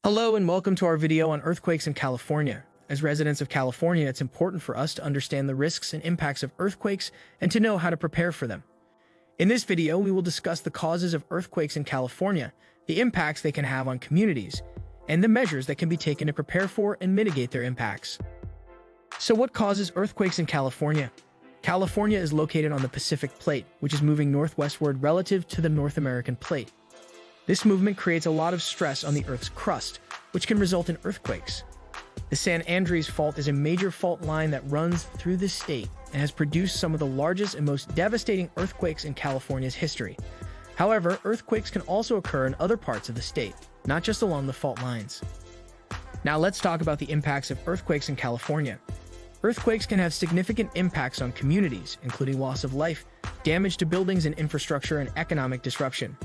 Hello and welcome to our video on earthquakes in California. As residents of California, it's important for us to understand the risks and impacts of earthquakes and to know how to prepare for them. In this video, we will discuss the causes of earthquakes in California, the impacts they can have on communities, and the measures that can be taken to prepare for and mitigate their impacts. So what causes earthquakes in California? California is located on the Pacific Plate, which is moving northwestward relative to the North American Plate. This movement creates a lot of stress on the Earth's crust, which can result in earthquakes. The San Andreas Fault is a major fault line that runs through the state and has produced some of the largest and most devastating earthquakes in California's history. However, earthquakes can also occur in other parts of the state, not just along the fault lines. Now let's talk about the impacts of earthquakes in California. Earthquakes can have significant impacts on communities, including loss of life, damage to buildings and infrastructure, and economic disruption.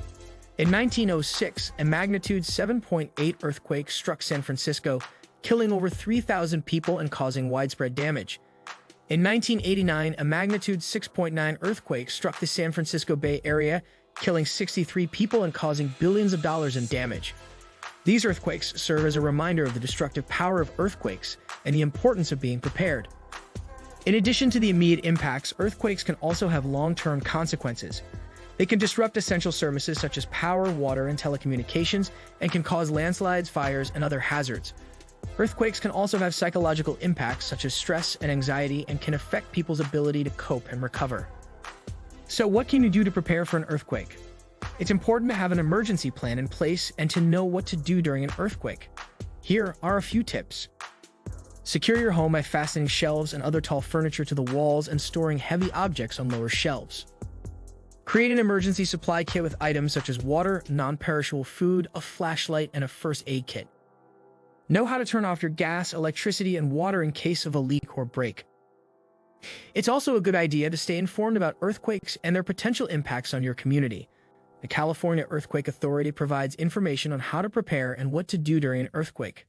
In 1906, a magnitude 7.8 earthquake struck San Francisco, killing over 3,000 people and causing widespread damage. In 1989, a magnitude 6.9 earthquake struck the San Francisco Bay Area, killing 63 people and causing billions of dollars in damage. These earthquakes serve as a reminder of the destructive power of earthquakes and the importance of being prepared. In addition to the immediate impacts, earthquakes can also have long-term consequences. They can disrupt essential services such as power, water, and telecommunications, and can cause landslides, fires, and other hazards. Earthquakes can also have psychological impacts such as stress and anxiety and can affect people's ability to cope and recover. So what can you do to prepare for an earthquake? It's important to have an emergency plan in place and to know what to do during an earthquake. Here are a few tips. Secure your home by fastening shelves and other tall furniture to the walls and storing heavy objects on lower shelves. Create an emergency supply kit with items such as water, non-perishable food, a flashlight, and a first aid kit. Know how to turn off your gas, electricity, and water in case of a leak or break. It's also a good idea to stay informed about earthquakes and their potential impacts on your community. The California Earthquake Authority provides information on how to prepare and what to do during an earthquake.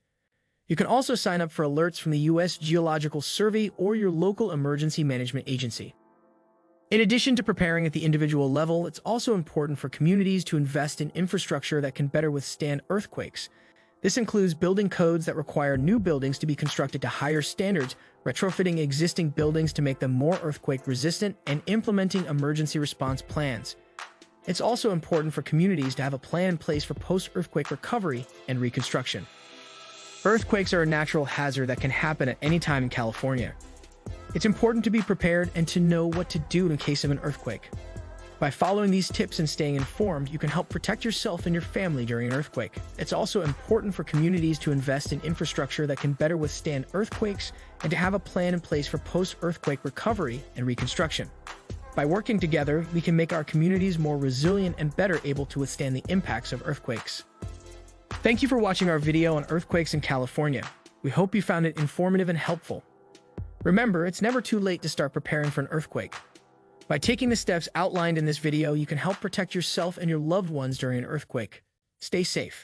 You can also sign up for alerts from the U.S. Geological Survey or your local emergency management agency. In addition to preparing at the individual level, it's also important for communities to invest in infrastructure that can better withstand earthquakes. This includes building codes that require new buildings to be constructed to higher standards, retrofitting existing buildings to make them more earthquake-resistant, and implementing emergency response plans. It's also important for communities to have a plan in place for post-earthquake recovery and reconstruction. Earthquakes are a natural hazard that can happen at any time in California. It's important to be prepared and to know what to do in case of an earthquake. By following these tips and staying informed, you can help protect yourself and your family during an earthquake. It's also important for communities to invest in infrastructure that can better withstand earthquakes and to have a plan in place for post-earthquake recovery and reconstruction. By working together, we can make our communities more resilient and better able to withstand the impacts of earthquakes. Thank you for watching our video on earthquakes in California. We hope you found it informative and helpful. Remember, it's never too late to start preparing for an earthquake. By taking the steps outlined in this video, you can help protect yourself and your loved ones during an earthquake. Stay safe.